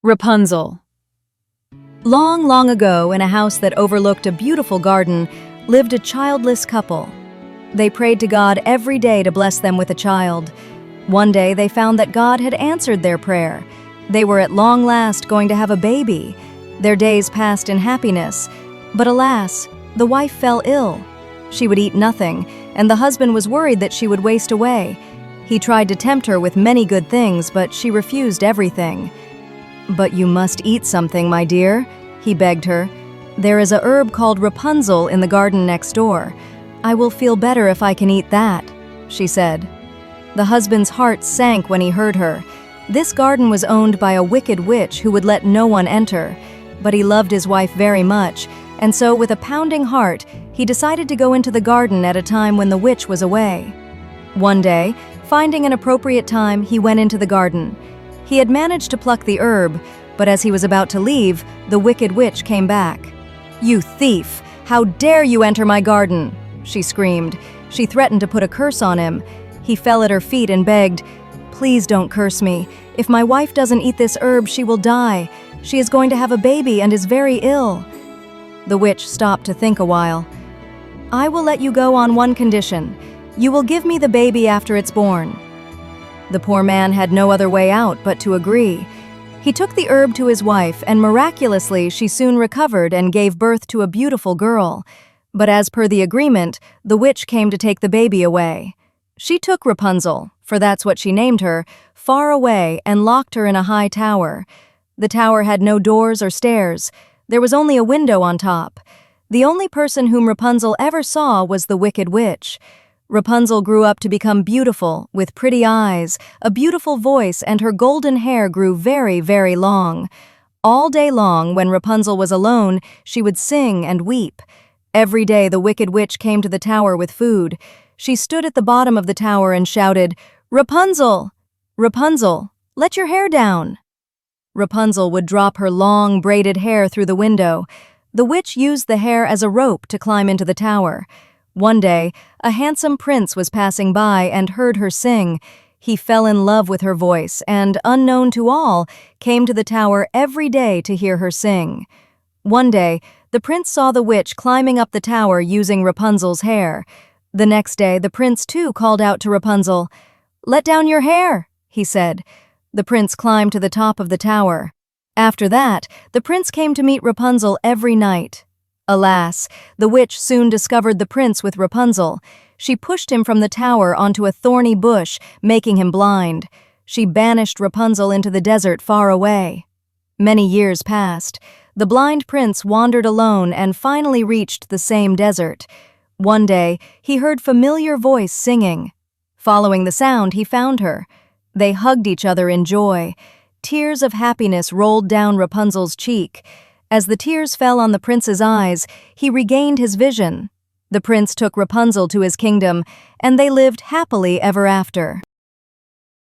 Rapunzel. Long, long ago, in a house that overlooked a beautiful garden, lived a childless couple. They prayed to God every day to bless them with a child. One day, they found that God had answered their prayer. They were at long last going to have a baby. Their days passed in happiness. But alas, the wife fell ill. She would eat nothing, and the husband was worried that she would waste away. He tried to tempt her with many good things, but she refused everything. "But you must eat something, my dear," he begged her. "There is a herb called Rapunzel in the garden next door. I will feel better if I can eat that," she said. The husband's heart sank when he heard her. This garden was owned by a wicked witch who would let no one enter. But he loved his wife very much, and so with a pounding heart, he decided to go into the garden at a time when the witch was away. One day, finding an appropriate time, he went into the garden. He had managed to pluck the herb, but as he was about to leave, the wicked witch came back. "You thief! How dare you enter my garden?" she screamed. She threatened to put a curse on him. He fell at her feet and begged, "Please don't curse me. If my wife doesn't eat this herb, she will die. She is going to have a baby and is very ill." The witch stopped to think a while. "I will let you go on one condition. You will give me the baby after it's born." The poor man had no other way out but to agree. He took the herb to his wife, and miraculously she soon recovered and gave birth to a beautiful girl. But as per the agreement, the witch came to take the baby away. She took Rapunzel, for that's what she named her, far away and locked her in a high tower. The tower had no doors or stairs. There was only a window on top. The only person whom Rapunzel ever saw was the wicked witch. Rapunzel grew up to become beautiful, with pretty eyes, a beautiful voice, and her golden hair grew very, very long. All day long, when Rapunzel was alone, she would sing and weep. Every day the wicked witch came to the tower with food. She stood at the bottom of the tower and shouted, "Rapunzel! Rapunzel, let your hair down!" Rapunzel would drop her long, braided hair through the window. The witch used the hair as a rope to climb into the tower. One day, a handsome prince was passing by and heard her sing. He fell in love with her voice and, unknown to all, came to the tower every day to hear her sing. One day, the prince saw the witch climbing up the tower using Rapunzel's hair. The next day, the prince too called out to Rapunzel. "Let down your hair," he said. The prince climbed to the top of the tower. After that, the prince came to meet Rapunzel every night. Alas, the witch soon discovered the prince with Rapunzel. She pushed him from the tower onto a thorny bush, making him blind. She banished Rapunzel into the desert far away. Many years passed. The blind prince wandered alone and finally reached the same desert. One day, he heard familiar voice singing. Following the sound, he found her. They hugged each other in joy. Tears of happiness rolled down Rapunzel's cheek. As the tears fell on the prince's eyes, he regained his vision. The prince took Rapunzel to his kingdom, and they lived happily ever after.